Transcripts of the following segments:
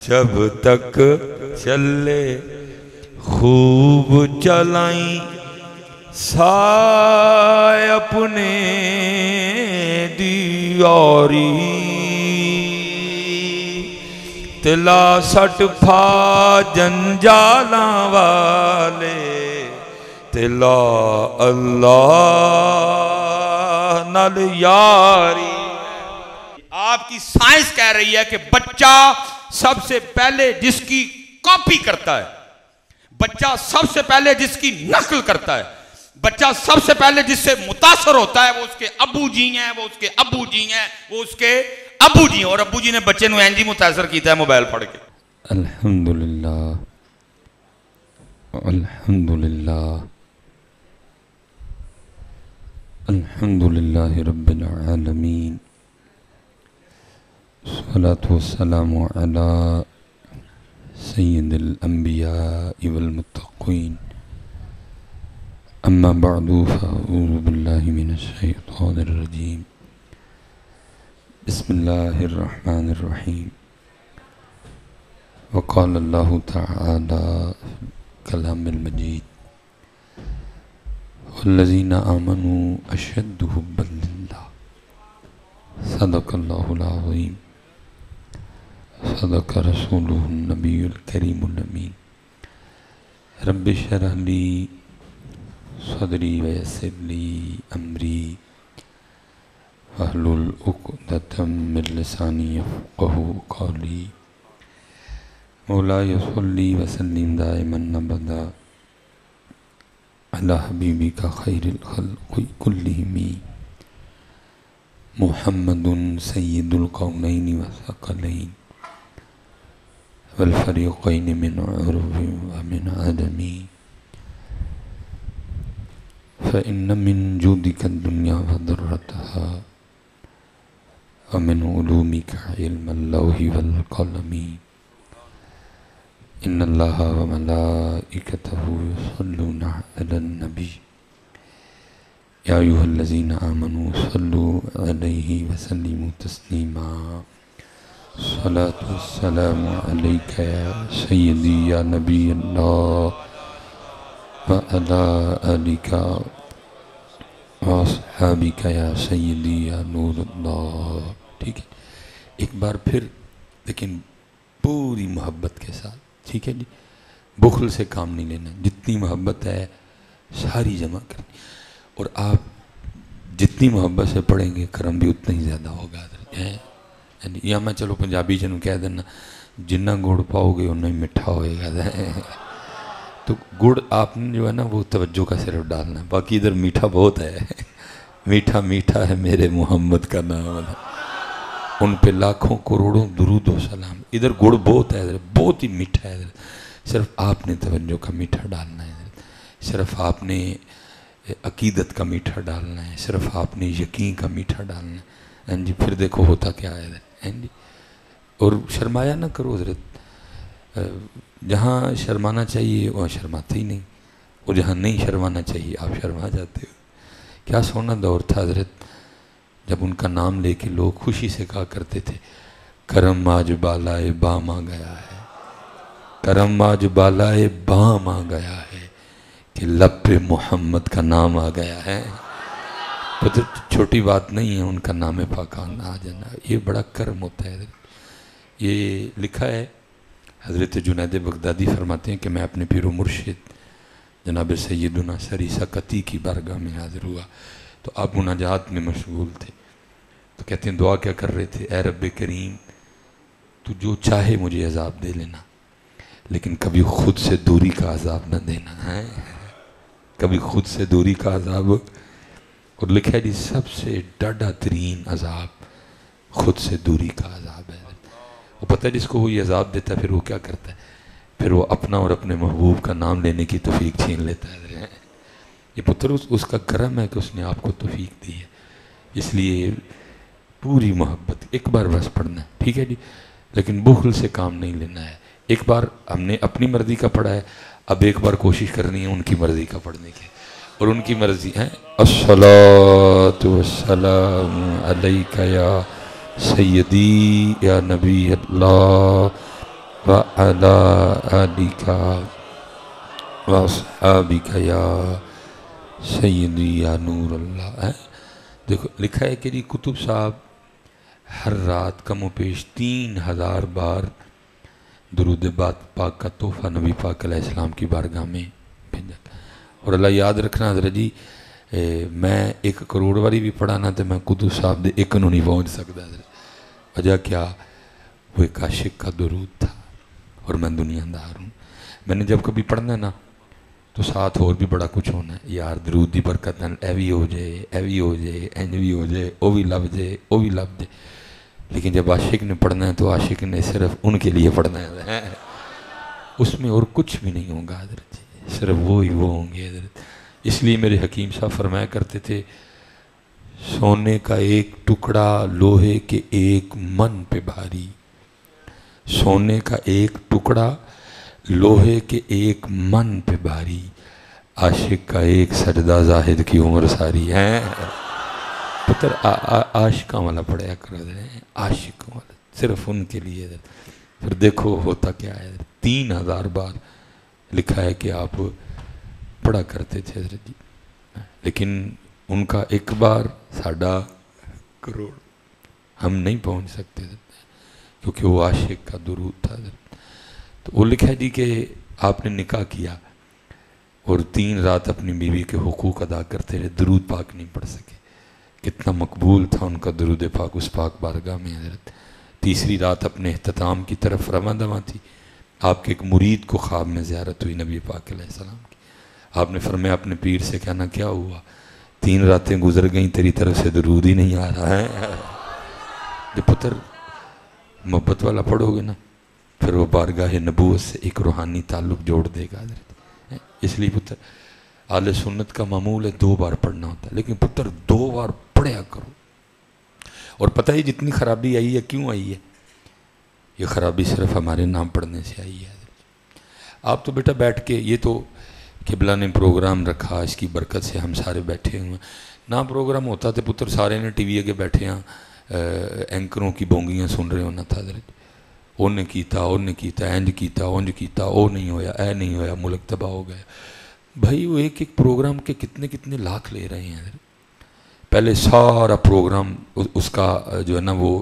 جب تک چلے خوب چلائیں سائے اپنے دیاری تلا سٹ پھا جنجالاں والے تلا اللہ نال یاری۔ آپ کی سائنس کہہ رہی ہے کہ بچہ سب سے پہلے جس کی کاپی کرتا ہے، بچہ سب سے پہلے جس کی نقل کرتا ہے، بچہ سب سے پہلے جس سے متاثر ہوتا ہے وہ اس کے ابو جی ہیں، وہ اس کے ابو جی ہیں، وہ اس کے ابو جی ہیں، اور ابو جی نے بچے نو اینجی متاثر کیتا ہے موبائل پڑھ کے۔ الحمدللہ الحمدللہ الحمدللہ رب العالمین، الصلاة والسلام علی سید الانبیاء والمتقین، اما بعد فاعوذ باللہ من الشیطان الرجیم، بسم اللہ الرحمن الرحیم۔ وقال اللہ تعالی کلام المجید والذین آمنوا اشد حبا للہ، صدق اللہ العظیم، صدق رسولہ النبی الکریم الامین۔ رب اشرح لی صدری ویسر لی امری واحلل عقدۃ من لسانی یفقہوا قولی۔ مولاي صلی وسلم دائما ابدا علی حبیبک خیر الخلق کلہم محمد سید القونین والثقلین والفریقین من عرب ومن عجم، فإن من جودك الدنيا وضرتها ومن علومك علم اللوح والقلم، ان اللہ وملائکتہ یصلون علی النبی یا ایھا الذین آمنوا صلوا علیہ وسلموا تسلیما۔ صلاۃ والسلام علیک یا سیدی یا نبی اللہ وعلی آلک واصحابک یا سیدی یا نور اللہ۔ ٹھیک ہے، ایک بار پھر لیکن پوری محبت کے ساتھ، ٹھیک ہے جی، بخل سے کام نہیں لینا، جتنی محبت ہے ساری جمع کرنی، اور آپ جتنی محبت سے پڑھیں گے کرم بھی اتنا ہی زیادہ ہوگا۔ یا میں چلو پنجابی جنوں کہہ دینا، جنہ گڑ پاؤ گے اتنا ہی مٹھا ہوئے گا۔ تو گڑ آپ نے جو ہے نا وہ توجہ کا صرف ڈالنا ہے، باقی ادھر میٹھا بہت ہے، میٹھا میٹھا ہے میرے محمد کا نام، ان پہ لاکھوں کروڑوں درود و سلام۔ ادھر گڑ بہت ہے، ادھر بہت ہی میٹھا ہے، صرف آپ نے توجہ کا میٹھا ڈالنا ہے، صرف آپ نے عقیدت کا میٹھا ڈالنا ہے، صرف آپ نے یقین کا میٹھا ڈالنا ہے۔ جی پھر دیکھو ہوتا کیا ہے جی، اور شرمایا نہ کرو حضرت، جہاں شرمانا چاہیے وہاں شرماتے ہی نہیں، اور جہاں نہیں شرمانا چاہیے آپ شرما جاتے ہو۔ کیا سونا دور تھا حضرت جب ان کا نام لے کے لوگ خوشی سے کہا کرتے تھے کرم آج بالائے بام آ گیا ہے، کرم آج بالائے بام آ گیا ہے، کہ لب پہ محمد کا نام آ گیا ہے۔ تو چھوٹی بات نہیں ہے ان کا نام پاک آ جانا، یہ بڑا کرم ہوتا ہے۔ یہ لکھا ہے حضرت جنید بغدادی فرماتے ہیں کہ میں اپنے پیر و مرشد جناب سیدنا سری سکتی کی بارگاہ میں حاضر ہوا تو آپ مناجات میں مشغول تھے، تو کہتے ہیں دعا کیا کر رہے تھے، اے رب کریم تو جو چاہے مجھے عذاب دے لینا لیکن کبھی خود سے دوری کا عذاب نہ دینا ہے، کبھی خود سے دوری کا عذاب۔ اور لکھا ہے جی سب سے ڈاڈا ترین عذاب خود سے دوری کا عذاب ہے۔ وہ پتہ ہے جس کو وہ یہ عذاب دیتا ہے پھر وہ کیا کرتا ہے، پھر وہ اپنا اور اپنے محبوب کا نام لینے کی توفیق چھین لیتا ہے۔ یہ پتر اس کا کرم ہے کہ اس نے آپ کو توفیق دی ہے، اس لیے پوری محبت ایک بار بس پڑھنا ہے، ٹھیک ہے جی، لیکن بخل سے کام نہیں لینا ہے۔ ایک بار ہم نے اپنی مرضی کا پڑھا ہے، اب ایک بار کوشش کرنی ہے ان کی مرضی کا پڑھنے کی، اور ان کی مرضی ہے الصلاۃ والسلام علیک یا سیدی یا نبی اللہ وعلا آلکا واصحابک یا سیدی یا نور اللہ. دیکھو لکھا ہے کہ جی کتب صاحب ہر رات کم و پیش 3000 بار درود پاک کا تحفہ نبی پاک علیہ السلام کی بارگاہ میں بھیجا. اور اللہ یاد رکھنا حضرت جی میں 1 کروڑ والی بھی پڑھانا تو میں قطب صاحب دے 1 نو نہیں پہنچ سکتا. وجہ کیا؟ وہ ایک عاشق کا درود تھا اور میں دنیا دار ہوں. میں نے جب کبھی پڑھنا ہے نا تو ساتھ اور بھی بڑا کچھ ہونا ہے. یار درود دی برکت اے بھی ہو جائے اے بھی ہو جائے اینج بھی ہو جائے وہ بھی لب جائے وہ بھی لب جائے. لیکن جب عاشق نے پڑھنا ہے تو عاشق نے صرف ان کے لیے پڑھنا ہے. اس میں اور کچھ بھی نہیں ہوگا حضرت جی، صرف وہی وہ ہوں گے حضرت. اس لیے میرے حکیم صاحب فرمایا کرتے تھے سونے کا ایک ٹکڑا لوہے کے 1 من پہ بھاری. سونے کا ایک ٹکڑا لوہے کے 1 من پہ بھاری. عاشق کا ایک سجدہ زاہد کی عمر ساری ہے. پتر عاشقاں والا پڑھیا کرو عاشقوں والا صرف ان کے لیے. پھر دیکھو ہوتا کیا ہے. 3000 بار لکھا ہے کہ آپ پڑھا کرتے تھے حضرت جی. لیکن ان کا 1 بار 1.5 کروڑ ہم نہیں پہنچ سکتے تھے کیونکہ وہ عاشق کا درود تھا. تو وہ لکھا ہے جی کہ آپ نے نکاح کیا اور 3 رات اپنی بیوی کے حقوق ادا کرتے رہے، درود پاک نہیں پڑھ سکے. کتنا مقبول تھا ان کا درود پاک اس پاک بارگاہ میں حضرت. تیسری رات اپنے اختتام کی طرف رواں دواں تھی. آپ کے ایک مرید کو خواب میں زیارت ہوئی نبی پاک علیہ السلام کی. آپ نے فرمایا اپنے پیر سے کہنا کیا ہوا؟ 3 راتیں گزر گئیں تیری طرف سے درود ہی نہیں آ رہا ہے. جو پتر محبت والا پڑھو گے نا پھر وہ بارگاہ نبوت سے ایک روحانی تعلق جوڑ دے گا حضرت. اس لیے پتر اہل سنت کا معمول ہے 2 بار پڑھنا ہوتا ہے، لیکن پتر 2 بار پڑھیا کرو. اور پتہ ہی جتنی خرابی آئی ہے کیوں آئی ہے؟ یہ خرابی صرف ہمارے نام پڑھنے سے آئی ہے. آپ تو بیٹا بیٹھ کے یہ تو قبلہ نے پروگرام رکھا، اس کی برکت سے ہم سارے بیٹھے ہوئے ہیں. نہ پروگرام ہوتا تو پتر سارے نے ٹی وی کے بیٹھے ہیں اینکروں کی بونگیاں سن رہے ہونا تھا حضرت. انہیں کیتا اینج کیتا اونج کیتا او نہیں ہویا اے نہیں ہویا ملک تباہ ہو گیا. بھائی وہ ایک پروگرام کے کتنے لاکھ لے رہے ہیں حضرت. پہلے سارا پروگرام اس کا جو ہے نا وہ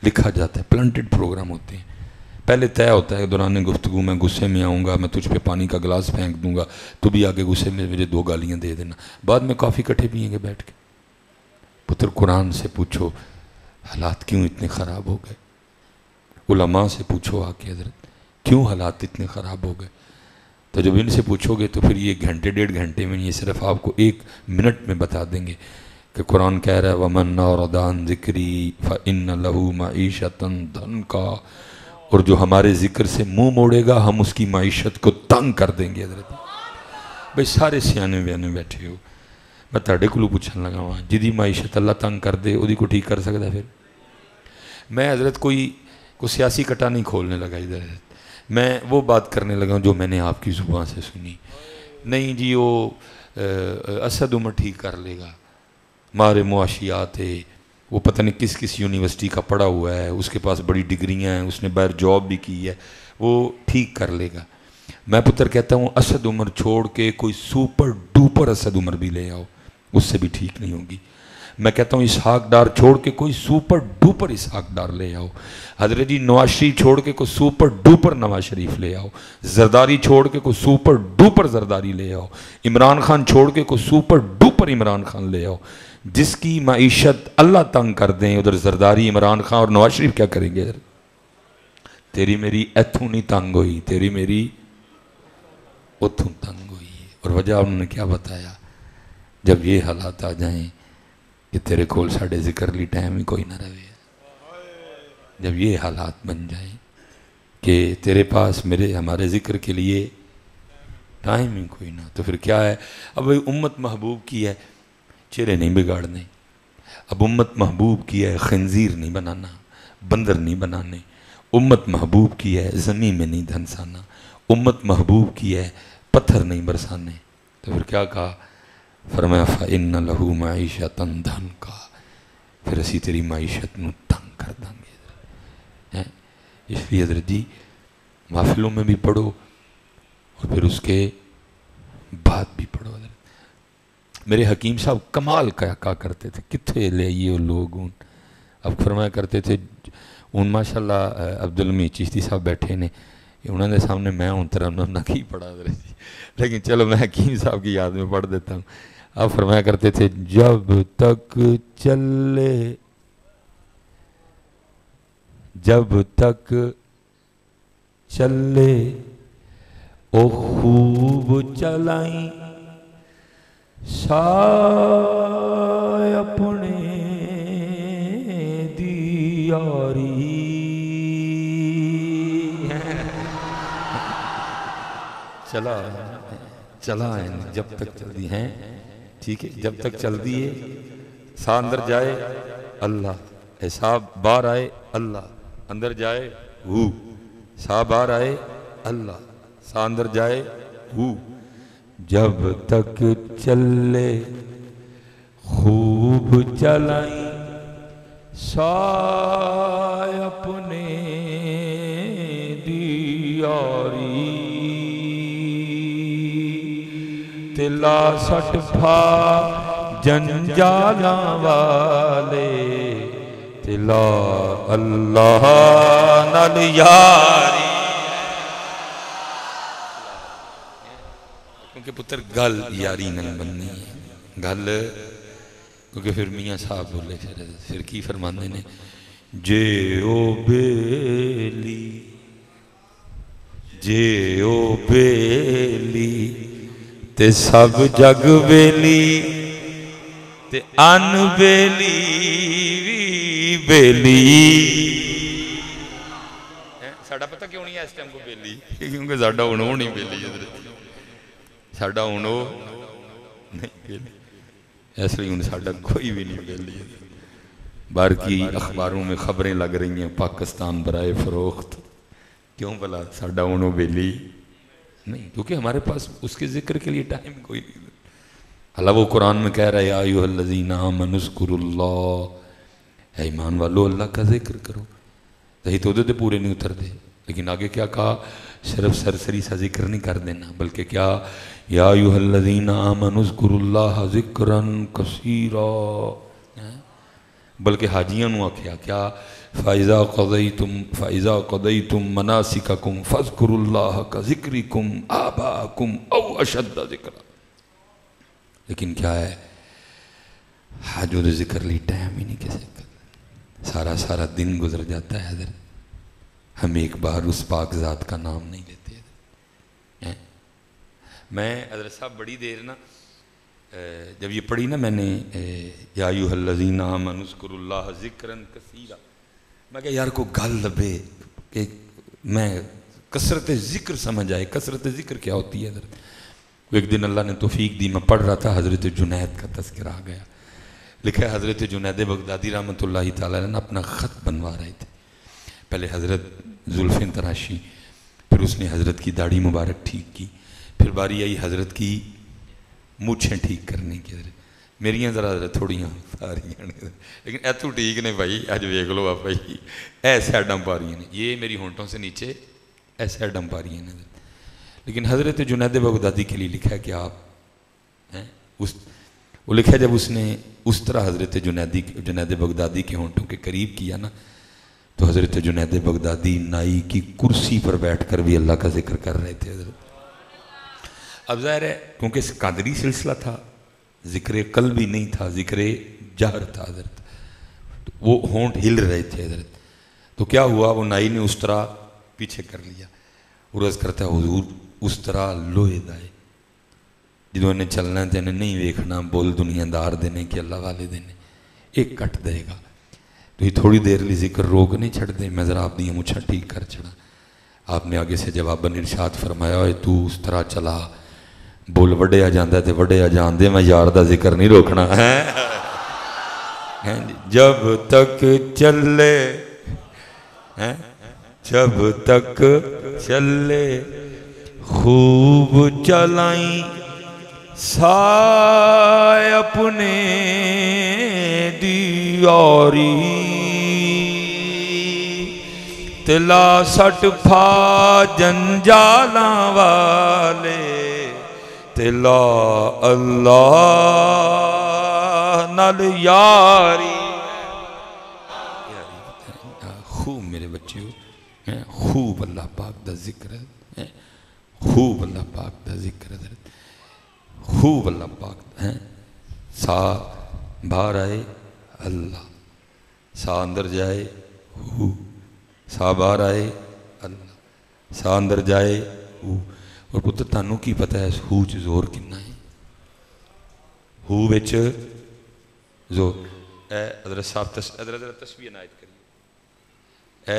لکھا جاتا ہے، پلانٹڈ پروگرام ہوتے ہیں. پہلے طے ہوتا ہے دوران گفتگو میں غصے میں آؤں گا، میں تجھ پہ پانی کا گلاس پھینک دوں گا، تو بھی آگے غصے میں مجھے 2 گالیاں دے دینا. بعد میں کافی کٹھے پئیں گے بیٹھ کے. پتر قرآن سے پوچھو حالات کیوں اتنے خراب ہو گئے. علماء سے پوچھو آ کے حضرت کیوں حالات اتنے خراب ہو گئے. تو جب ان سے پوچھو گے تو پھر یہ گھنٹے 1.5 گھنٹے میں یہ صرف آپ کو 1 منٹ میں بتا دیں گے کہ قرآن کہہ رہا ہے وَمَنْ أَعْرَضَ عَنْ ذِكْرِي فَإِنَّ لَهُ مَعِيشَةً ضَنْكًا. اور جو ہمارے ذکر سے منہ موڑے گا ہم اس کی معیشت کو تنگ کر دیں گے. حضرت بھئی سارے سیانے بیانے بیٹھے ہو، میں تاڑے کو پوچھنے لگا ہوں جدی معیشت اللہ تنگ کر دے وہ کو ٹھیک کر سکتا. پھر میں حضرت کوئی سیاسی کٹا نہیں کھولنے لگا ادھر. میں وہ بات کرنے لگا جو میں نے آپ کی زبان سے سنی. نہیں جی وہ اسد عمر ٹھیک کر لے گا، مارے معاشیات ہے، وہ پتہ نہیں کس یونیورسٹی کا پڑھا ہوا ہے، اس کے پاس بڑی ڈگریاں ہیں، اس نے باہر جاب بھی کی ہے، وہ ٹھیک کر لے گا. میں پتر کہتا ہوں اسد عمر چھوڑ کے کوئی سپر ڈوپر اسد عمر بھی لے آؤ، اس سے بھی ٹھیک نہیں ہوگی. میں کہتا ہوں اسحاق ڈار چھوڑ کے کوئی سپر ڈوپر اسحاق ڈار لے آؤ. حضرت جی نواز شریف چھوڑ کے کوئی سپر ڈوپر نواز شریف لے آؤ. زرداری چھوڑ کے کوئی سپر ڈوپر زرداری لے آؤ. عمران خان چھوڑ کے کوئی سپر ڈوپر عمران خان لے آؤ. جس کی معیشت اللہ تنگ کر دیں ادھر زرداری عمران خان اور نواز شریف کیا کریں گے. تیری میری ایتھوں نہیں تنگ ہوئی، تیری میری اتھوں تنگ ہوئی. اور وجہ انہوں نے کیا بتایا، جب یہ حالات آ جائیں کہ تیرے کول ساڑھے ذکر لی ٹائم ہی کوئی نہ رہے، جب یہ حالات بن جائیں کہ تیرے پاس ہمارے ذکر کے لیے ٹائم ہی کوئی نہ، تو پھر کیا ہے. اب وہی امت محبوب کی ہے چہرے نہیں بگاڑنے. اب امت محبوب کی ہے خنزیر نہیں بنانا، بندر نہیں بنانے. امت محبوب کی ہے زمین میں نہیں دھنسانا. امت محبوب کی ہے پتھر نہیں برسانے. تو پھر کیا کہا، فرمایا فَإِنَّ لَهُ مَعِيشَةً ضَنْكًا. پھر اسی تیری معیشت نو تنگ کر دیں گے. اس لیے حضرت جی محفلوں میں بھی پڑھو اور پھر اس کے بعد بھی پڑھو. میرے حکیم صاحب کمال کہا کرتے تھے, کتنے لے آئیے وہ لوگ ہوں. اب فرمایا کرتے تھے ہوں ماشاءاللہ عبدالحمید چشتی صاحب بیٹھے نے, انہوں نے سامنے میں ہوں ترنم نہ کی پڑھا رہے جی, لیکن چلو میں حکیم صاحب کی یاد میں پڑھ دیتا ہوں. اب فرمایا کرتے تھے جب تک چلے, جب تک چلے او خوب چلائیں سائے اپنے دیاری. چلا ہے جب تک چل دی ہیں, ٹھیک ہے, جب تک چل دیے سا اندر جائے اللہ, حساب باہر آئے اللہ, اندر جائے ہو, سا باہر آئے اللہ, سا اندر جائے ہو. جب تک چلے خوب چلائیں سائے اپنے دیاری. تلا سٹ پھا جنجالاں والے تلا اللہ نال یاری. کیونکہ پتر گل یاری نال بننی ہے, گل کیونکہ پھر میاں صاحب بولے پھر کی فرماندے نے, جے او بیلی جے او بیلی تے سب جگ بیلی تے ان بیلی وی بیلی. ساڑھا پتہ کیوں نہیں ہے اس ٹائم کو بیلی, کیونکہ ساڑھا انہوں نہیں بیلی, ساڑھا انہوں نہیں بیلی, اس لیے انہیں ساڑھا کوئی بھی نہیں بیلی. بار کی اخباروں میں خبریں لگ رہی ہیں پاکستان برائے فروخت, کیوں بلا ساڑھا انہوں بیلی نہیں, کیونکہ ہمارے پاس اس کے ذکر کے لیے ٹائم کوئی نہیں. اللہ وہ قرآن میں کہہ رہا ہے یا ایوہ الذین آمنوا اذکروا اللہ, اے ایمان والو اللہ کا ذکر کرو. دہی تو دے پورے نہیں اتر دے, لیکن آگے کیا کہا, صرف سرسری سا ذکر نہیں کر دینا, بلکہ کیا یا ایوہ الذین آمنوا اذکروا اللہ ذکرا کثیرا, بلکہ حاجیاں نو آکھیا کیا فَإِذَا قَضَيْتُم مَنَاسِكَكُمْ فَاذْكُرُوا اللَّهَ كَذِكْرِكُمْ آبَاءَكُمْ أَوْ أَشَدَّ ذِكْرًا. لیکن کیا ہے, حاجوں دے ذکر لی ٹائم ہی نہیں کسے کر, سارا دن گزر جاتا ہے حضرت, ہم ایک بار اس پاک ذات کا نام نہیں لیتے حضرت. میں حضرت صاحب بڑی دیر نا جب یہ پڑھی نا میں نے یا ایھا الذین آمنوا اذکروا اللہ ذکرا کثیرا, میں کہا یار کو گل لبے کہ میں کثرت ذکر سمجھ آئے. کثرت ذکر کیا ہوتی ہے حضرت؟ ایک دن اللہ نے توفیق دی, میں پڑھ رہا تھا, حضرت جنید کا تذکرہ آ گیا. لکھا ہے حضرت جنید بغدادی رحمۃ اللہ تعالیٰ نے اپنا خط بنوا رہے تھے. پہلے حضرت زلفیں تراشی, پھر اس نے حضرت کی داڑھی مبارک ٹھیک کی, پھر باری آئی حضرت کی مونچھیں ٹھیک کرنے کی. حضرت میریاں ذرا حضرت تھوڑیاں ساریاں, لیکن ایتھو ٹھیک نے بھائی, آج ویکھ لو آپ بھائی ایسے ایڈم پا رہی ہیں, یہ میری ہونٹوں سے نیچے ایسے ایڈم پا رہی ہیں. لیکن حضرت جنید بغدادی کے لیے لکھا ہے کہ آپ وہ لکھا ہے جب اس نے اس طرح حضرت جنید بغدادی کے ہونٹوں کے قریب کیا نا, تو حضرت جنید بغدادی نائی کی کرسی پر بیٹھ کر بھی اللہ کا ذکر کر رہے تھے حضرت. اب ظاہر ہے کیونکہ اس قادری سلسلہ تھا, ذکر قلبی نہیں تھا, ذکر جہر تھا حضرت, تو وہ ہونٹ ہل رہے تھے حضرت. تو کیا ہوا, وہ نائی نے اس طرح پیچھے کر لیا, عرض کرتا ہے حضور اس طرح لوہے دائے جنہوں نے چلنا ہے تینے نہیں ویکھنا, بول دنیا دار دینے کہ اللہ والے دینے, ایک کٹ دے گا. تو یہ تھوڑی دیر لی ذکر روک نہیں چھڑ دے, میں ذرا آپ دیا مجھا ٹھیک کر چھڑا. آپ نے آگے سے جواباً ارشاد فرمایا ہے تو اس طرح چلا بول وڈے آ جاندہ تے وڈے آ جاندے, میں یار دا ذکر نہیں روکنا ہے. جب تک چلے جب تک چلے خوب چلائیں سائے اپنے دیاری, تلا سٹ پھا جنجالاں والے تلا اللہ نال یاری خوب میرے بچیو خوب اللہ پاک دا ذکر ہے خوب اللہ پاک دا ذکر ہے خوب اللہ پاک ہے سا باہر آئے اللہ سا اندر جائے ہو سا باہر آئے اللہ سا اندر جائے ہو اور پتر تانوں کی پتہ ہے ہو چ زور کنا ہے ہو وچ زور اے حضرت صاحب حضرت تسبیح عنایت کریے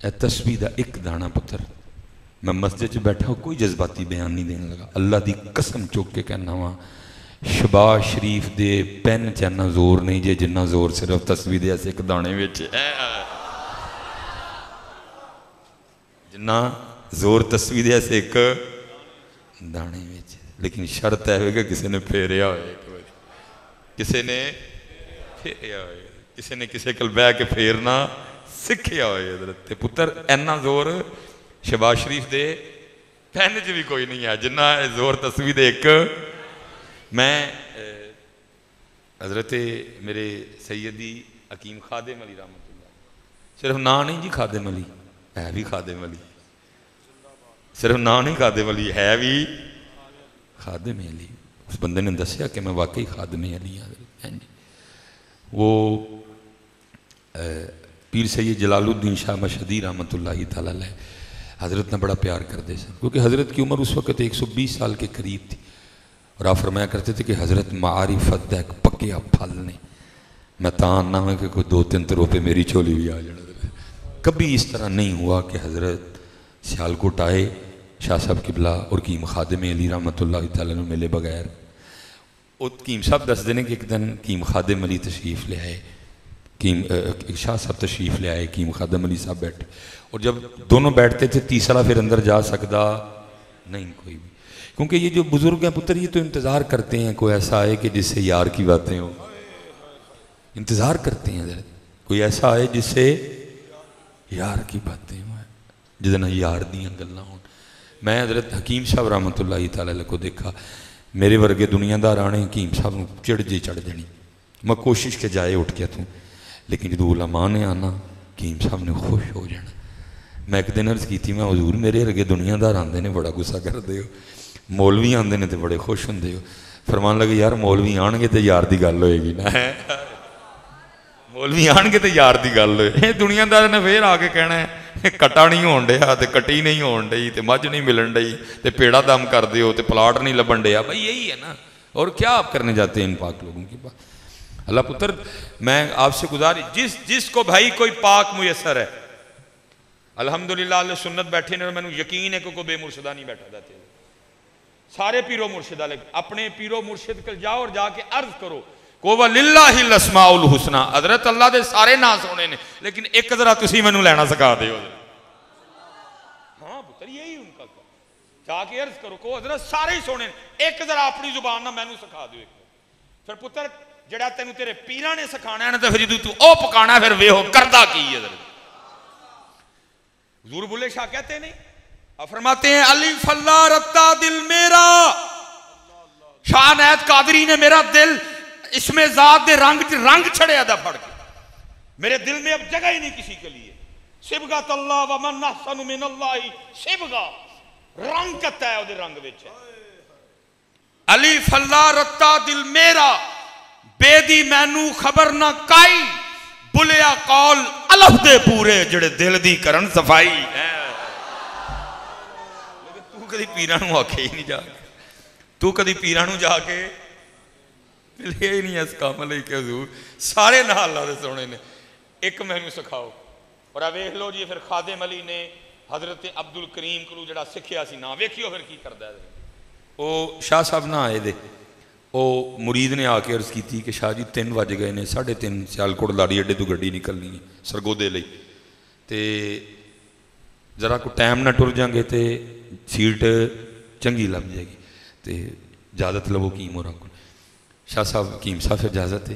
اے تسبیح دا ایک دانا پتر میں مسجد چ بیٹھا کوئی جذباتی بیان نہیں دینے لگا اللہ دی قسم چوک کے کہنا ہوا شباز شریف دے پین چاہنا زور نہیں جے جنہ زور صرف تسبیح دے ایسے ایک دانے ویچے جنہ زور تسبیح دے ایسے ایک دانے ویچے لیکن شرط ہے کہ کسی نے پھیریا ہوئے کسی نے پھیریا ہوئے کسی نے کسی کل بے کے پھیرنا سکھیا ہوئے حضرت پتر اینا زور شباز شریف دے پہنے جو بھی کوئی نہیں ہے جنہ زور تسبیح دے ایک میں حضرت میرے سیدی حکیم خادم علی رحمت اللہ صرف نا نہیں جی خادم علی ہے بھی خادم علی صرف نا نہیں خادم علی ہے بھی خادم علی اس بندے نے دسیا کہ میں واقعی خادم علی ہوں وہ پیر سید جلال الدین شاہ مشہدی رحمت اللہ تعالیٰ علیہ حضرت نے بڑا پیار کر دے سن کیونکہ حضرت کی عمر اس وقت 120 سال کے قریب تھی اور آپ فرمایا کرتے تھے کہ حضرت معارفت دا ایک پکیا پھل نے میں تان نہ ہوں کہ کوئی 2-3 روپے میری چولی بھی آ جانا کبھی اس طرح نہیں ہوا کہ حضرت سیالکوٹ آئے شاہ صاحب قبلہ اور کیم خادم علی رحمت اللہ تعالیٰ نے ملے بغیر کیم صاحب دس دینے کہ ایک دن کیم خادم علی تشریف لے آئے شاہ صاحب تشریف لے آئے کیم خادم علی صاحب بیٹھے اور جب دونوں بیٹھتے تھے تیسرا پھر اندر جا سکتا نہیں کوئی بھی کیونکہ یہ جو بزرگ ہیں پتر یہ تو انتظار کرتے ہیں کوئی ایسا آئے کہ جس سے یار کی باتیں ہوں انتظار کرتے ہیں حضرت کوئی ایسا آئے جس سے یار کی باتیں ہوں جتنا یار دیاں گلنا ہوں میں حضرت حکیم صاحب رحمت اللہ تعالیٰ کو دیکھا میرے ورگے دنیا دار آنے حکیم صاحب چڑھ دینی میں کوشش کے جائے اٹھ گیا تھوں لیکن جدو علماء نے آنا حکیم صاحب نے خوش ہو جانا میں ایک دن عرض کی تھی میں حضور میرے ورگے دنیا دار آندے نے بڑا غصہ کر دے ہو مولوی آندے نے تو بڑے خوش ہوندے ہو فرمان لگے یار مولوی آن گے تو یار دی گل ہوئے گی نا مولوی آن گے تو یار دی گل ہوئے دنیا دار نے پھر آ کے کہنا ہے کٹا نہیں ہون ڈیا تے کٹی نہیں ہون ڈئی تے مجھ نہیں ملن ڈئی تے پیڑا دم کر دیو تے پلاٹ نہیں لبن ڈیا بھائی یہی ہے نا اور کیا آپ کرنے جاتے ہیں ان پاک لوگوں کی بات اللہ پتر میں آپ سے گزاری جس کو بھائی کوئی پاک میسر ہے الحمدللہ اللہ سنت بیٹھے نے میں نے یقین ہے کہ کوئی بے مرشدہ نہیں بیٹھا جاتے سارے پیرو مرشدہ لے اپنے پیرو مرشد کل جاؤ اور جا کے عرض کرو کو وَلِلَّهِ الْأَسْمَاءُ الْحُسْنَى حضرت اللہ دے سارے نا سونے نے لیکن ایک ذرا تسی میں نو لینا سکھا دے ہو ہاں پتر یہی ان کا جا کے عرض کرو کو حضرت سارے ہی سونے نے ایک ذرا اپنی زبان نہ میں نو سکھا دے پھر پتر جڑا تینو تیرے پیرہ نے سکھانا ہے نا تو پھر جدو تو او پکانا ہے پھر وے ہو کردہ کی حضرت حضور بلے شاہ کہتے نہیں فرماتے ہیں علی فاللہ رتا دل میرا شاہ نیت قادری نے میرا دل اس میں ذات دے رنگ چھڑے ادا پڑھ کے میرے دل میں اب جگہ ہی نہیں کسی کے لیے سبغت اللہ ومن احسن من اللہ سبغا رنگ کتا ہے وہ رنگ وچ علی فاللہ رتا دل میرا بے دی مینو خبر نہ کائی بلیا قول الف دے پورے جڑے دل دی کرن صفائی کدی پیرانو آکھے ہی نہیں جا کے تو کدی پیرانو جا کے ملے ہی نہیں اس کام علیہ کے حضور سارے نہ اللہ دے سونے نے ایک مہنو سکھاؤ اور اویخ لو جی پھر خادم علی نے حضرت عبدالکریم کو جڑا سکھیا سی نا ویکھیو پھر کی کردہ ہے وہ شاہ صاحب نہ آئے دے وہ مرید نے آ کے عرض کی تھی کہ شاہ جی 3 بج گئے نے 3:30 سیالکوٹ لاڑی اڈے تو گڈی نکلنی ہے سرگودے لئی تے ذرا کو ٹائم نہ ٹر جائیں گے تے سیٹ چنگی لگ جائے گی تے اجازت لو کیم ہو رہا کو شاہ صاحب کیم صاحب اجازت ہے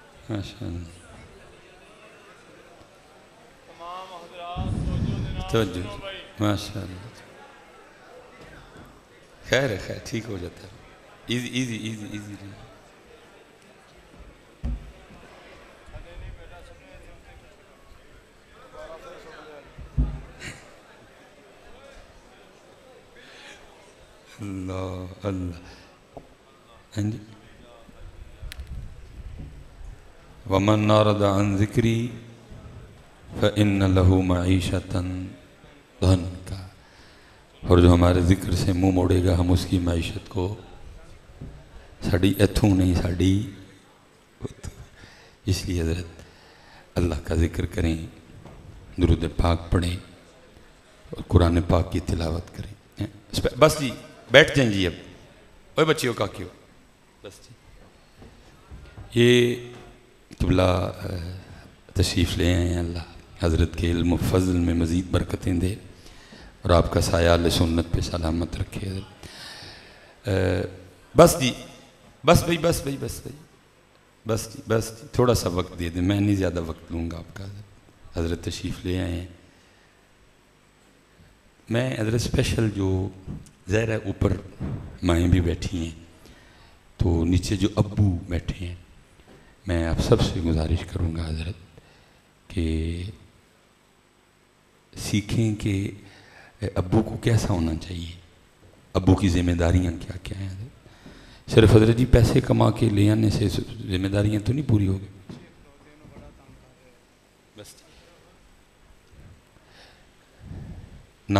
ماشاء اللہ توجہ ماشاء اللہ خیر ہے خیر ٹھیک ہو جاتا ہے ایزی ایزی ایزی ایزی اللہ اللہ وَمَنْ نَارَدَ عَنْ ذِكْرِي فَإِنَّ لَهُ مَعِيشَةً ضَنْكَ اور جو ہمارے ذکر سے منہ موڑے گا ہم اس کی معیشت کو ساڑی ایتھوں نہیں ساڑی اس لیے حضرت اللہ کا ذکر کریں درود پاک پڑھیں اور قرآن پاک کی تلاوت کریں بس جی بیٹھ جائیں جی اب اوہ بچیوں کا کیوں بس جی یہ قبلہ تشریف لے آئے ہیں اللہ حضرت کے علم و فضل میں مزید برکتیں دے اور آپ کا سایہ اہل سنت پہ سلامت رکھے حضرت بس جی بس بھائی بس بھائی بس بھائی بس جی بس جی تھوڑا سا وقت دے دیں میں نہیں زیادہ وقت لوں گا آپ کا حضرت تشریف لے آئے ہیں میں حضرت اسپیشل جو ظاہر ہے اوپر مائیں بھی بیٹھی ہیں تو نیچے جو ابو بیٹھے ہیں میں آپ سب سے گزارش کروں گا حضرت کہ سیکھیں کہ ابو کو کیسا ہونا چاہیے ابو کی ذمہ داریاں کیا کیا ہیں حضرت صرف حضرت جی پیسے کما کے لے آنے سے ذمہ داریاں تو نہیں پوری ہوگی بس نہ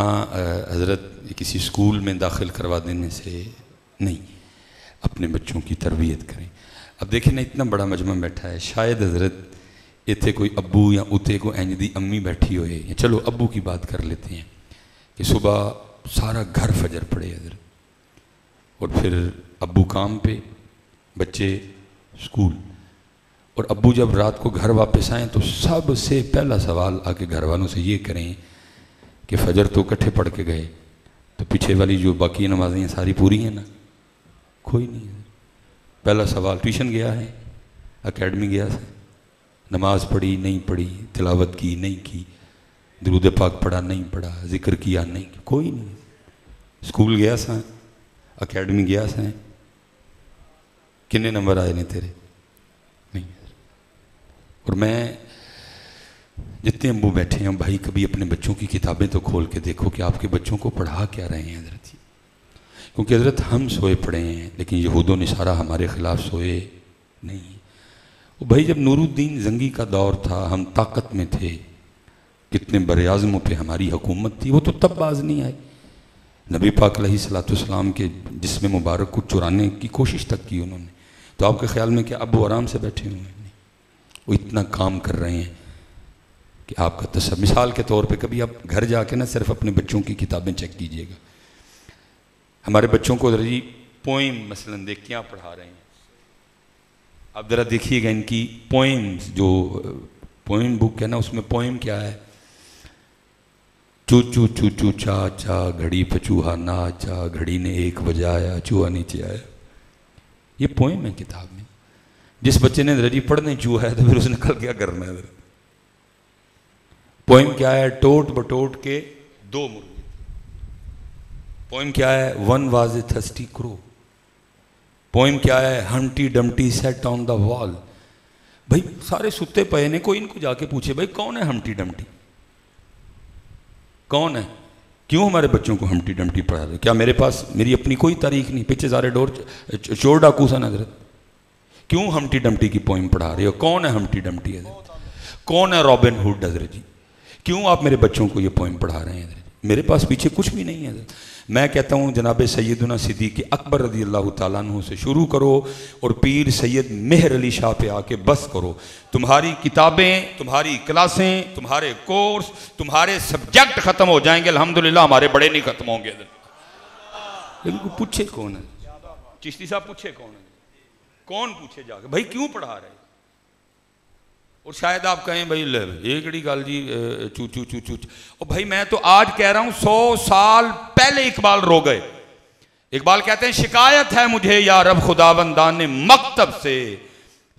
حضرت کسی اسکول میں داخل کروا دینے سے نہیں اپنے بچوں کی تربیت کریں اب دیکھیں نا اتنا بڑا مجمع بیٹھا ہے شاید حضرت اتنے کوئی ابو یا اتے کو اینج دی امی بیٹھی ہوئے یا چلو ابو کی بات کر لیتے ہیں کہ صبح سارا گھر فجر پڑے حضرت اور پھر ابو کام پہ بچے اسکول اور ابو جب رات کو گھر واپس آئیں تو سب سے پہلا سوال آ کے گھر والوں سے یہ کریں کہ فجر تو کٹھے پڑھ کے گئے تو پیچھے والی جو باقی نمازیں ہیں ساری پوری ہیں نا کوئی نہیں ہے پہلا سوال ٹیوشن گیا ہے اکیڈمی گیا ہے نماز پڑھی نہیں پڑھی تلاوت کی نہیں کی درود پاک پڑھا نہیں پڑھا ذکر کیا نہیں کیا کوئی نہیں اسکول گیا سا اکیڈمی گیا سا کنے نمبر آئے نے تیرے نہیں اور میں جتنے ابو بیٹھے ہیں بھائی کبھی اپنے بچوں کی کتابیں تو کھول کے دیکھو کہ آپ کے بچوں کو پڑھا کیا رہے ہیں حضرت کیونکہ حضرت ہم سوئے پڑے ہیں لیکن یہود و نصارہ ہمارے خلاف سوئے نہیں وہ بھائی جب نور الدین زنگی کا دور تھا ہم طاقت میں تھے کتنے براعظموں پہ ہماری حکومت تھی وہ تو تب باز نہیں آئے نبی پاک علیہ السلام کے جسم مبارک کو چرانے کی کوشش تک کی انہوں نے تو آپ کے خیال میں کہ اب وہ آرام سے بیٹھے ہوئے ہیں وہ اتنا کام کر رہے ہیں کہ آپ کا مثال کے طور پہ کبھی آپ گھر جا کے نہ صرف اپنے بچوں کی کتابیں چیک کیجئے گا ہمارے بچوں کو ذرا جی پوئم مثلا دیکھ کیا پڑھا رہے ہیں آپ ذرا دیکھیے گا ان کی پوئمز جو پوئم بک ہے نا اس میں پوئم کیا ہے چو چو چو چو چا چا گھڑی پچوہا ناچا گھڑی نے ایک بجایا چوہا نیچے آیا یہ پوئم ہے کتاب میں جس بچے نے ذرا جی پڑھنے چوہا ہے تو پھر اس نے کل کیا کرنا ہے پوئم کیا ہے ٹوٹ بٹوٹ کے دو مرغے پوئم کیا ہے ون واز اے تھرسٹی کرو پوئم کیا ہے ہمٹی ڈمٹی سیٹ آن دا وال بھائی سارے ستے پئے نے کوئی ان کو جا کے پوچھے بھائی کون ہے ہمٹی ڈمٹی کون ہے کیوں ہمارے بچوں کو ہمٹی ڈمٹی پڑھا رہے کیا میرے پاس میری اپنی کوئی تاریخ نہیں پیچھے سارے ڈور چور ڈاکو سن حضرت کیوں ہمٹی ڈمٹی کی پوئم پڑھا رہے ہو کون ہے ہمٹی ڈمٹی حضرت کون ہے رابن ہوڈ حضرت جی کیوں آپ میرے بچوں کو یہ پوئم پڑھا رہے ہیں حضرت میرے پاس پیچھے کچھ بھی نہیں ہے حضرت میں کہتا ہوں جناب سیدنا صدیق اکبر رضی اللہ تعالیٰ عنہ سے شروع کرو اور پیر سید مہر علی شاہ پہ آ کے بس کرو تمہاری کتابیں تمہاری کلاسیں تمہارے کورس تمہارے سبجیکٹ ختم ہو جائیں گے الحمدللہ ہمارے بڑے نہیں ختم ہوں گے لیکن کو پوچھے کون ہے چشتی صاحب پوچھے کون ہے کون پوچھے جا کے بھائی کیوں پڑھا رہے اور شاید آپ کہیں بھائی لے ایک کڑی گال جی چو چو چو چو اور بھائی میں تو آج کہہ رہا ہوں 100 سال پہلے اقبال رو گئے اقبال کہتے ہیں شکایت ہے مجھے یا رب خداوندان مکتب سے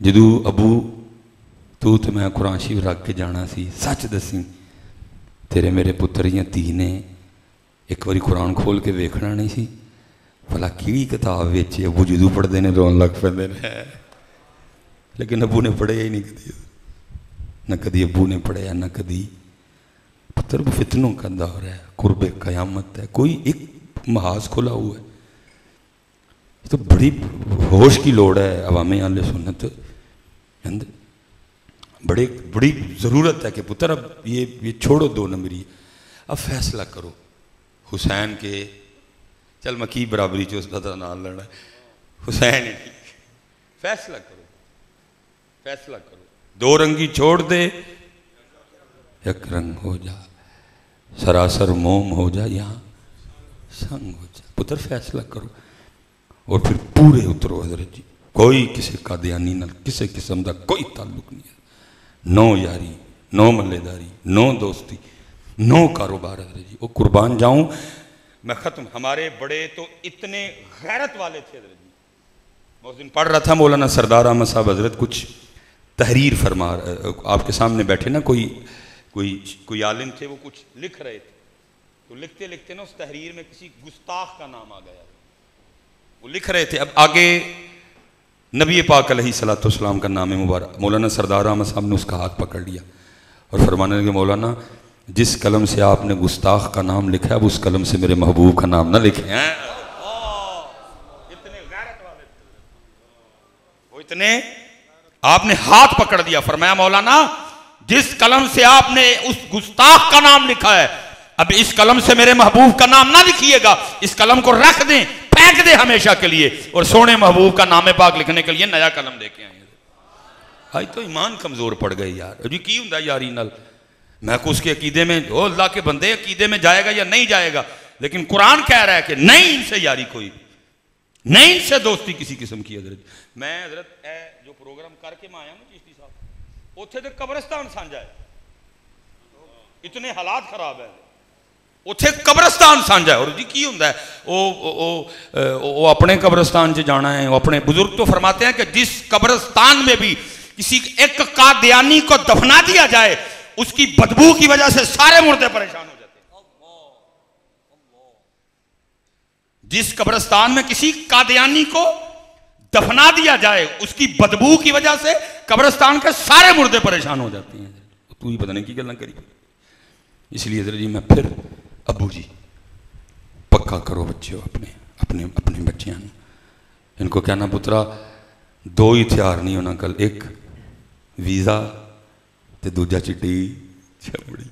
جدو ابو تو تے میں قرآن شریف رکھ کے جانا سی، سچ دسی تیرے میرے پتر یا تی نے ایک باری قرآن کھول کے ویکھنا نہیں سی بھلا کیڑی کتاب ویچے ابو جدو پڑھتے ہیں رون لگ پہ، لیکن ابو نے پڑھیا ہی نہیں کدی، نہ کدی ابو نے پڑھیا نہ کدی پتر وہ فتنوں کا دور ہے، قرب قیامت ہے، کوئی ایک محاذ کھلا ہوا ہے، یہ تو بڑی ہوش کی لوڑ ہے عوام اہل سنت، بڑی ضرورت ہے کہ پتر اب یہ چھوڑو دو نمبری، اب فیصلہ کرو حسین کے، چل مکی برابری چ اس کا نام لینا حسین ہی ٹھیک، فیصلہ کرو فیصلہ کرو، دو رنگی چھوڑ دے ایک رنگ ہو جا، سراسر موم ہو جا یہاں سنگ ہو جا، پتر فیصلہ کرو اور پھر پورے اترو حضرت جی، کوئی کسی قادیانی نال کسی قسم دا کوئی تعلق نہیں ہے، نو یاری نو ملے داری نو دوستی نو کاروبار حضرت جی، وہ قربان جاؤں میں ختم۔ ہمارے بڑے تو اتنے غیرت والے تھے حضرت جی، میں اس دن پڑھ رہا تھا مولانا سردار احمد صاحب حضرت کچھ تحریر فرما آپ کے سامنے بیٹھے نا، کوئی عالم تھے وہ کچھ لکھ رہے تھے، تو لکھتے لکھتے نا اس تحریر میں کسی گستاخ کا نام آ گیا، وہ لکھ رہے تھے، اب آگے نبی پاک علیہ الصلوۃ والسلام کا نام مبارک، مولانا سردار احمد صاحب نے اس کا ہاتھ پکڑ لیا اور فرمانے لگے مولانا جس قلم سے آپ نے گستاخ کا نام لکھا ہے اب اس قلم سے میرے محبوب کا نام نہ لکھیں۔ اتنے غیرت والے وہ اتنے، آپ نے ہاتھ پکڑ دیا، فرمایا مولانا جس قلم سے آپ نے اس گستاخ کا نام لکھا ہے اب اس قلم سے میرے محبوب کا نام نہ لکھیے گا، اس قلم کو رکھ دیں، پھینک دیں ہمیشہ کے لیے، اور سونے محبوب کا نام پاک لکھنے کے لیے نیا قلم دے کے آئیں۔ آج تو ایمان کمزور پڑ گئے یار، جی کی ہوں یاری نال، میں کو اس کے عقیدے میں جو اللہ کے بندے عقیدے میں جائے گا یا نہیں جائے گا، لیکن قرآن کہہ رہا ہے کہ نہیں ان سے یاری کوئی، نہیں ان سے دوستی کسی قسم کی۔ حضرت میں حضرت جو پروگرام کر کے میں آیا ہوں چشتی صاحب، اتنے تو قبرستان سانجا ہے، اتنے حالات خراب ہے، اتنے قبرستان سانجا ہے، اور جی کی ہوں وہ اپنے قبرستان سے جانا ہے، وہ اپنے بزرگ تو فرماتے ہیں کہ جس قبرستان میں بھی کسی ایک قادیانی کو دفنا دیا جائے اس کی بدبو کی وجہ سے سارے مردے پریشان ہو جاتے ہیں۔ جس قبرستان میں کسی قادیانی کو دفنا دیا جائے اس کی بدبو کی وجہ سے قبرستان کے سارے مردے پریشان ہو جاتے ہیں۔ تو ہی پتہ نہیں کی گلیں کری، اس لیے حضرت جی میں پھر ابو جی پکا کرو بچے اپنے بچیاں، ان کو کہنا پترا دو ہی ہتھیار نہیں ہونا کل، ایک ویزا تے دوجا چٹی چمڑی،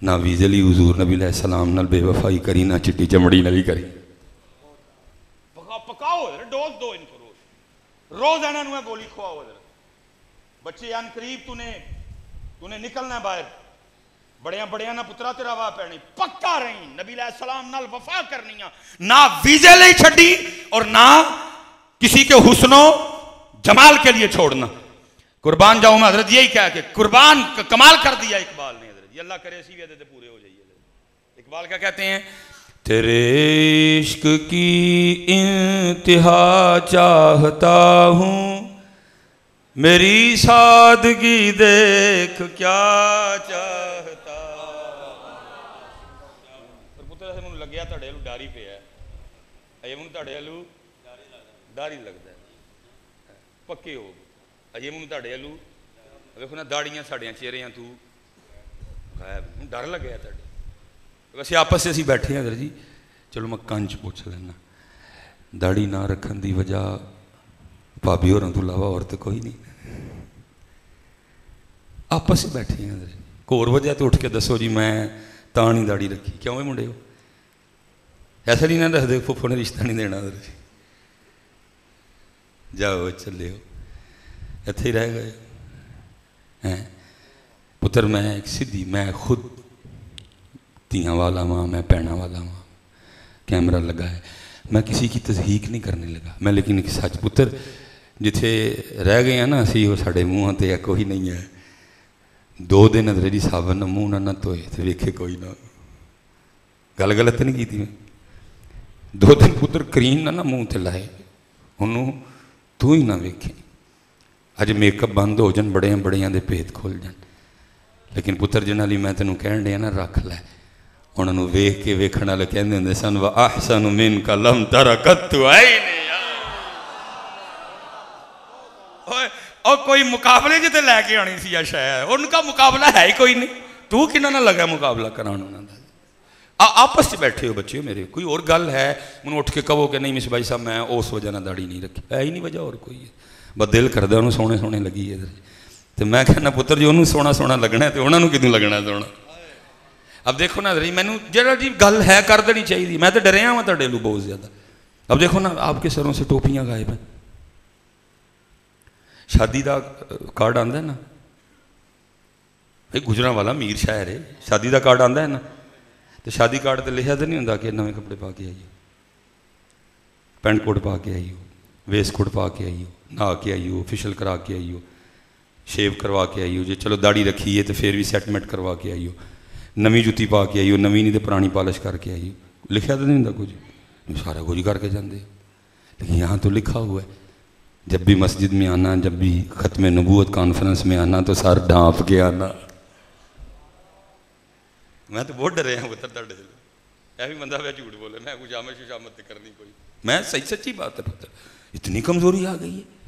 نہ ویزے لی حضور نبی علیہ السلام نال بے وفائی کری، نہ چٹی چمڑی نہ کری، پکاؤ ڈوز دو ان کو، روز انہوں نے گولی کھواؤ حضرت، بچے ان قریب تو نے نکلنا باہر، بڑیاں نہ پترا تیرا واہ پہنی، پکا رہی نبی علیہ السلام نال وفا کرنی، نہ ویزے لئی چھڑی اور نہ کسی کے حسن و جمال کے لیے چھوڑنا۔ قربان جاؤں میں حضرت یہی کہا کہ قربان کمال کر دیا اقبال نے حضرت، یہ اللہ کرے اسی وعدے تے پورے ہو جائیے۔ اقبال کیا کہتے ہیں؟ تیرے عشق کی انتہا چاہتا ہوں، میری سادگی دیکھ کیا چاہتا، پتر سے منہ لگیا تھا ڈیلو ڈاری پہ ہے، یہ منہ تھا ڈیلو ڈاری لگتا ہے، پکے ہو اجے منہ تا ڈیلو دیکھو نا داڑیاں ساڑیاں چہریاں تو غائب، ڈر لگ گیا تھا۔ ویسے آپس سے اسی بیٹھے ہیں حضرت جی، چلو میں کنچ پوچھ لینا، داڑھی نہ رکھن دی وجہ بھابی ہوراں تو علاوہ اور تو کوئی نہیں، آپس سے بیٹھے ہیں حضرت جی، کوئی اور وجہ تو اٹھ کے دسو جی میں تاں نہیں داڑھی رکھی، کیوں ہے منڈے ہو ایسا نہیں نہ رکھ دے پھوپھو نے رشتہ نہیں دینا حضرت جی، جاؤ چلے ہو اتنے ہی رہ گئے۔ پتر میں ایک سدھی، میں خود تیاں والا ماں، میں پینا والا ماں، کیمرہ لگا ہے، میں کسی کی تضحیق نہیں کرنے لگا، میں لیکن ایک سچ پتر جتھے رہ گئے ہیں نا اسی وہ ساڑھے منہ تے کوئی نہیں ہے، 2 دن حضرت جی صاحب نہ منہ نہ توئے تے ویکھے کوئی نہ، گل غلط نہیں کی تھی میں، 2 دن پتر کریم نہ منہ تے لائے انہوں تو ہی نہ ویکھے، اج میک اپ بند ہو جان بڑیاں بڑیاں دے بھید کھول جان لیکن پتر جنہاں لئی میں تینوں کہن ڈیا نا رکھ لے انہاں نوں ویکھ کے ویکھن والے کہندے ہوندے سن وَأَحْسَنُ مِنْكَ لَمْ تَرَ قَطُّ عَيْنِي اور کوئی مقابلے جتے لے کے آنی سی یا شاید ان کا مقابلہ ہے ہی کوئی نہیں تو کنہ نہ لگا مقابلہ کرانا انہوں نے آپس سے بیٹھے ہو بچے ہو میرے کوئی اور گل ہے منہ اٹھ کے کہو کہ نہیں مس بھائی صاحب میں اس وجہ نہ داڑھی نہیں رکھی ہے ہی نہیں وجہ اور کوئی ہے بس دل کردہ انہوں سونے سونے لگی ہے تو میں کہنا پتر جو انہوں سونا سونا لگنا ہے تو انہوں کدوں لگنا ہے سونا اب دیکھو نا میں نے جڑا جی گل ہے کر دینی چاہیے میں تو ڈریا ہوں تھوڑے لو بہت زیادہ اب دیکھو نا آپ کے سروں سے ٹوپیاں غائب ہیں شادی دا کارڈ آندا ہے نا بھائی گجراں والا میر شہر ہے شادی دا کارڈ آندا ہے نا تو شادی کارڈ تے لکھیا تو نہیں ہوندا کہ نویں کپڑے پا کے آئیو پینٹ کوٹ پا کے آئیو ویسٹ کوٹ پا کے آئیو نہا کے آئیو فیشل کرا کے آئیو شیو کروا کے آئیو جی چلو داڑھی رکھی ہے تو پھر بھی سیٹمنٹ کروا کے آئیو نویں جُتی پا کے آئیو نویں نہیں تو پرانی پالش کر کے آئیو لکھیا تو نہیں ہوندا کچھ سارا کچھ کر کے جاندے لیکن یہاں تو لکھا ہوا ہے جب بھی مسجد میں آنا جب بھی ختم نبوت کانفرنس میں آنا تو سر ڈھانپ کے آنا میں تو بہت ڈرے ہیں پتر تھوڑے اے بھی بندہ میں جھوٹ بولے میں کچھ آمد شامت کرنی کوئی میں صحیح سچی بات ہے پتر اتنی کمزوری آ گئی ہے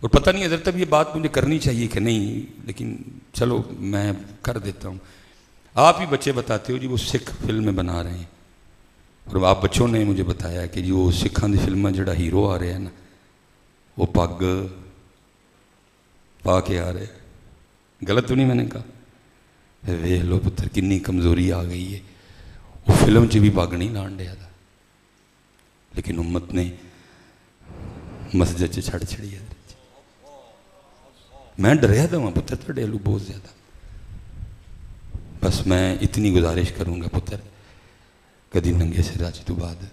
اور پتہ نہیں حضرت اب یہ بات مجھے کرنی چاہیے کہ نہیں لیکن چلو میں کر دیتا ہوں آپ ہی بچے بتاتے ہو جی وہ سکھ فلمیں بنا رہے ہیں اور آپ بچوں نے مجھے بتایا کہ جی وہ سکھان دی فلمیں جڑا ہیرو آ رہے ہیں نا وہ پگ پا کے آ رہے غلط تو نہیں میں نے کہا ویکھ لو پتر کنی کمزوری آ گئی ہے وہ فلم چ بھی پگ نہیں لان ڈیا تھا لیکن امت نے مسجد چھڑ چھڑی ہے میں ڈریا تھا وہاں پتر تھوڑے لو بہت زیادہ بس میں اتنی گزارش کروں گا پتر کدی ننگے سر آج تو بعد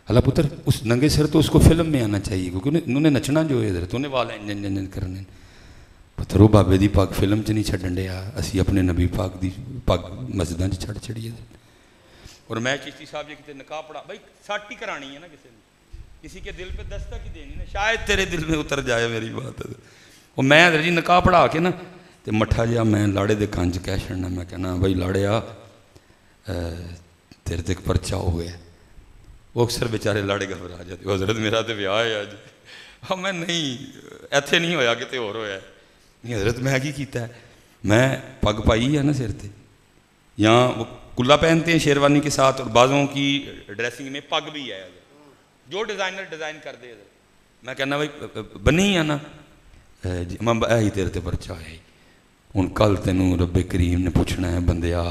اللہ پتر اس ننگے سر تو اس کو فلم میں آنا چاہیے کیونکہ انہوں نے نچنا جو ہے ادھر تو انہیں والا انجن انجن کرنے پتر وہ بابے دی پاک فلم چ نہیں چھڑن ڈیا اسی اپنے نبی پاک دی پاک مسجداں چ چھڑ چھڑیے اور میں چشتی صاحب جی کتے نکاح پڑھا بھائی ساٹ ہی کرانی ہے نا کسی کے دل پہ دستک ہی دینی نا شاید تیرے دل میں اتر جائے میری بات ہے وہ میں ادھر جی نکاح پڑھا کے نا تو مٹھا جہا میں لاڑے دے کانچ کہہ چھڑنا میں کہنا بھائی لاڑیا تیرے تک پرچہ ہو گیا وہ اکثر بیچارے لاڑے گھبرا جاتے وہ حضرت میرا تو بیاہ ہے آج ہاں میں نہیں ایتھے نہیں ہویا کتے اور ہویا ہے نہیں حضرت میں کی کیتا ہے میں پگ پائی ہے نا سر تے یہاں وہ کلا پہنتے ہیں شیروانی کے ساتھ اور بعضوں کی ڈریسنگ میں پگ بھی ہے جو ڈیزائنر ڈیزائن کر دے میں کہنا بھائی بنی ہے نا میں ہی تیرے تے پرچہ ہے ہوں کل تینوں رب کریم نے پوچھنا ہے بندیا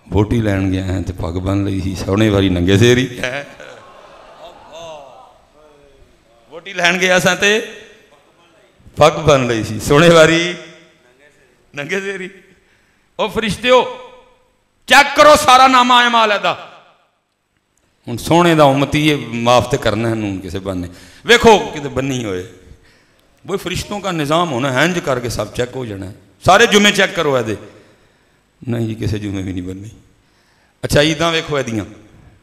ووٹی لین گیا ہیں تو پگ بن لئی سی سونے واری ننگے سیری ہے ووٹی لین گیا سا تے پگ بن لئی سی سونے واری ننگے سیری او فرشتے ہو چیک کرو سارا نامہ اعمال ہے دا ہوں سونے دا امتی معاف تے کرنا ہے نون کسے بننے ویکھو کتے بننی ہوئے وہ فرشتوں کا نظام ہونا ہے ہنج کر کے سب چیک ہو جانا ہے سارے جمعے چیک کرو ہے دے نہیں جی کسے جمعے بھی نہیں بننی اچھا عیداں ویکھو ہے دیاں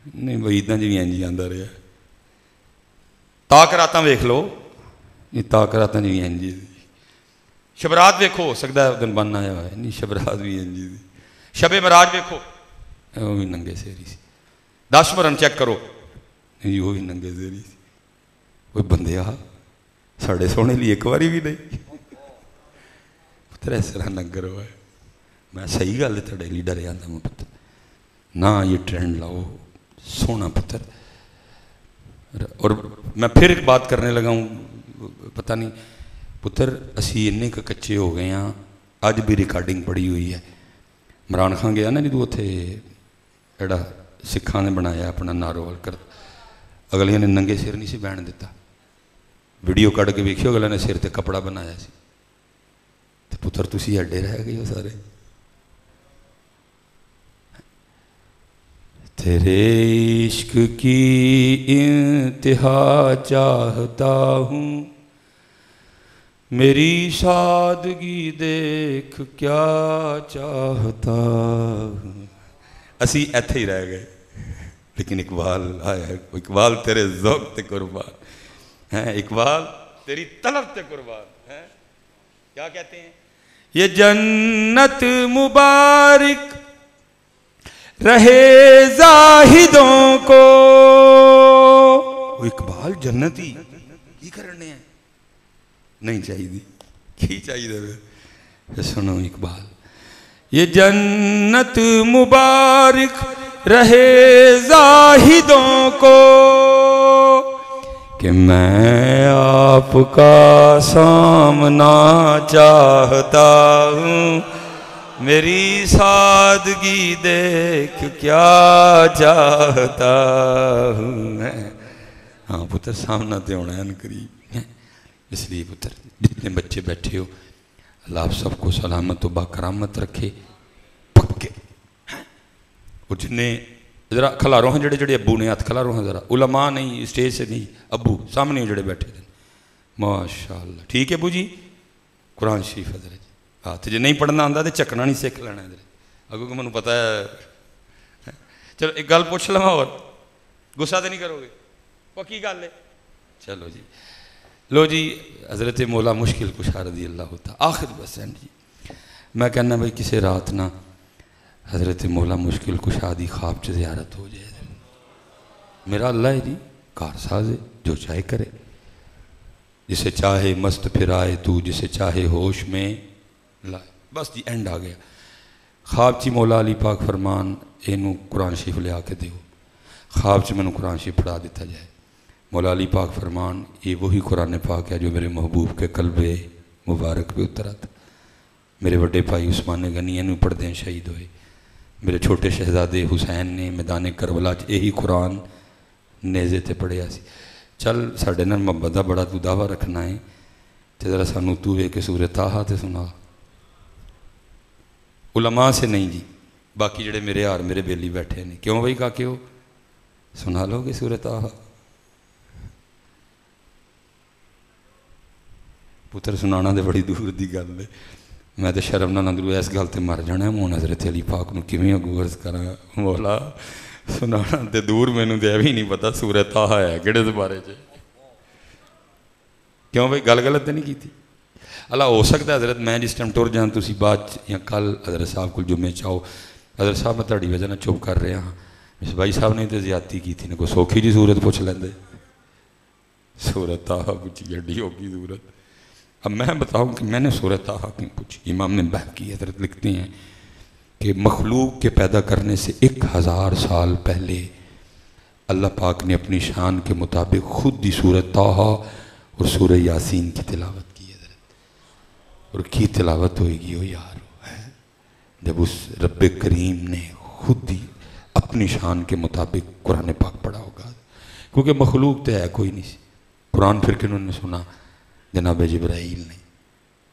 نہیں بھائی عیداں جی بھی انجی آندا رہا تاکراتاں ویکھ لو یہ تاکراتاں جی بھی انجی شبرات ویکھو ہو سکتا ہے دن بن آیا ہے نہیں شبرات بھی انجی شب مراج ویکھو وہ بھی ننگے سیری سی 10 مرن چیک کرو نہیں وہ بھی ننگے سیری سی وہ بندے آ ساڑھے سونے لی ایک باری بھی نہیں پتر اس طرح نہ کرو ہے میں صحیح گل تھوڑے لی ڈر جاتا ہوں پتر نہ یہ ٹرینڈ لاؤ سونا پتر اور میں پھر ایک بات کرنے لگا ہوں پتہ نہیں پتر اسی اننے کا کچے ہو گئے ہیں آج بھی ریکارڈنگ پڑی ہوئی ہے عمران خان گیا نا جدو تھے ایڈا سکھاں نے بنایا اپنا ناروال کر اگلیاں نے ننگے سر نہیں سی بہن دیتا ویڈیو کٹ کے ویکھیو اگلے نے سر تے کپڑا بنایا سی تے پتر تسی اڈے رہ گئے ہو سارے تیرے عشق کی انتہا چاہتا ہوں میری سادگی دیکھ کیا چاہتا ہوں اسی ایتھے ہی رہ گئے لیکن اقبال آیا ہے اقبال تیرے ذوق تے قربان ہیں اقبال تیری طلب تے قربان ہے. کیا کہتے ہیں؟ یہ جنت مبارک رہے زاہدوں کو. اقبال جنتی کی کرنے ہیں؟ نہیں چاہیے کی چاہیے؟ سنو اقبال. یہ جنت مبارک رہے زاہدوں کو کہ میں آپ کا سامنا چاہتا ہوں. میری سادگی دیکھ کیا چاہتا ہوں. ہاں پتر سامنا تے ہونا ہے قریب. اس لیے پتر جتنے بچے بیٹھے ہو اللہ آپ سب کو سلامت و باکرامت رکھے پکے. اور جنہیں ذرا کھلارو ہیں جڑے جڑے ابو نے ہاتھ کھلارو ہیں ذرا. علماء نہیں اسٹیج سے نہیں ابو سامنے جڑے بیٹھے ہیں ماشاءاللہ. ٹھیک ہے ابو جی قرآن شریف حضرت ہاتھ جی نہیں پڑھنا آتا تو چکنا نہیں سیکھ لینا ادھر اگو کہ مجھے پتا ہے. چلو ایک گل پوچھ لوا اور غصہ تو نہیں کرو گے؟ پکی گل ہے. چلو جی لو جی حضرت مولا مشکل کشا رضی اللہ ہوتا آخر بس ہے جی. میں کہنا بھائی کسی رات نہ حضرت مولا مشکل کشا دی خواب چ زیارت ہو جائے. میرا اللہ ہے جی کار ساز ہے جو چاہے کرے. جسے چاہے مست پھرائے تو جسے چاہے ہوش میں لائے. بس جی اینڈ آ گیا. خواب چی مولا علی پاک فرمان اینو قرآن شریف لے آ کے دیو. خواب چ میں قرآن شریف پڑھا دیتا جائے. مولا علی پاک فرمان یہ وہی قرآن پاک ہے جو میرے محبوب کے قلب مبارک پہ اترا تھا. میرے بڑے بھائی عثمان غنی اینو پڑھ دیں شہید ہوئے. میرے چھوٹے شہزادے حسین نے میدان کربلا یہی قرآن نیزے تے پڑھیا سی. چل ساڑھے نال محبت دا بڑا تو دعویٰ رکھنا ہے تے ذرا سانو تو ہے کہ سورہ طٰہٰ تے سنا. علماء سے نہیں جی باقی جڑے میرے یار میرے بیلی بیٹھے ہیں. کیوں بھائی کا کیوں سنا لو گے سورہ طٰہٰ؟ پتر سنانا دے بڑی دور دی گل ہے. میں تو شرم نہ اندرو اس گل تے مر جانا ہے. مون حضرت علی پاک نو کیویں اگوں عرض کراں مولا سنانا تے دور مینوں تے بھی نہیں پتا سورہ طٰہٰ ہے کہڑے دوبارے چ. کیوں بھائی گل غلط تے نہیں کیتی؟ اللہ ہو سکتا ہے حضرت میں جس ٹائم ٹر جاں تسی بعد یا کل حضرت صاحب کو جمعے چاہو حضرت صاحب میں تہاڈی وجہ نال چپ کر رہا ہاں. اس بھائی صاحب نے تے زیادتی کیتی نے کوئی سوکھی جی صورت پوچھ لیندے. سورہ طٰہٰ پوچھی ایڈی ہوگی صورت. اب میں بتاؤں کہ میں نے سورہ طٰہٰ کیوں پوچھی. امام نے بہقی حضرت لکھتے ہیں کہ مخلوق کے پیدا کرنے سے 1000 سال پہلے اللہ پاک نے اپنی شان کے مطابق خود ہی سورہ طٰہٰ اور سورہ یاسین کی تلاوت کی حضرت. اور کی تلاوت ہوئے گی وہ یار جب اس رب کریم نے خود ہی اپنی شان کے مطابق قرآن پاک پڑھا ہوگا. کیونکہ مخلوق تو ہے کوئی نہیں. قرآن پھر کنہوں نے سنا؟ جناب جبرائیل نے،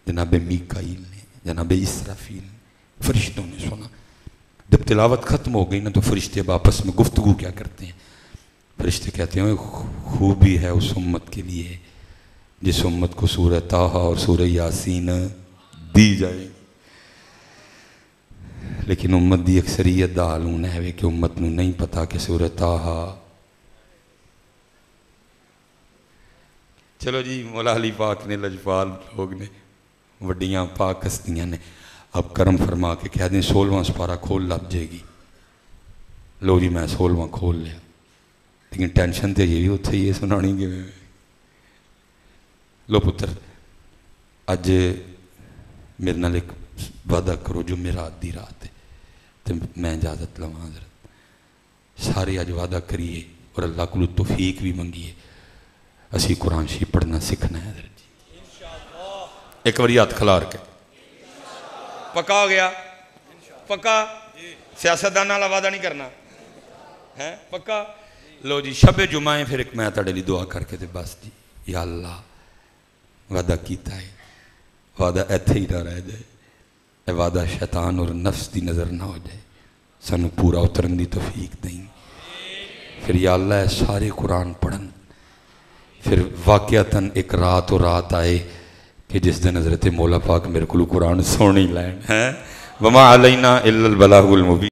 جناب میکائیل نے، جناب اسرافیل نے، فرشتوں نے سنا. جب تلاوت ختم ہو گئی نا تو فرشتے اب آپس میں گفتگو کیا کرتے ہیں؟ فرشتے کہتے ہیں خوبی ہے اس امت کے لیے جس امت کو سورہ طٰہٰ اور سورہ یاسین دی جائے. لیکن امت دی اکثریت دا حال ہونا ہے کہ امت نو نہیں پتا کہ سورہ طٰہٰ. چلو جی مولا علی پاک نے لجپال لوگ نے وڈیاں پاک ہستیاں نے اب کرم فرما کے کہہ دیں 16واں سپارہ کھول لگ جائے گی. لو جی میں 16واں کھول لیا. لیکن ٹینشن تو یہ اتنے ہی سنانی کہ لو پتر اج میرے نال ایک وعدہ کرو جو میرا رات دی رات ہے تو میں اجازت لواں حضرت. سارے اج وعدہ کریے اور اللہ کو توفیق بھی منگیے. اسی قرآن شریف پڑھنا سیکھنا ہے حضرت جی. ایک باری ہاتھ کھلار کے پکا ہو گیا. پکا سیاستدان والا وعدہ نہیں کرنا ہے پکا. لو جی شب جمعہ پھر ایک میں تہاڈے لیے دعا کر کے تے بس جی. یا اللہ وعدہ کیتا ہے وعدہ ایتھے ہی نہ رہ جائے. اے وعدہ شیطان اور نفس دی نظر نہ ہو جائے. سانو پورا اترن دی توفیق دیں. پھر یا اللہ اے سارے قرآن پڑھن. پھر واقعتاً ایک رات اور رات آئے کہ جس دن حضرت مولا پاک میرے کو قرآن سونی لین ہے. وما علینا الا البلاغ المبین.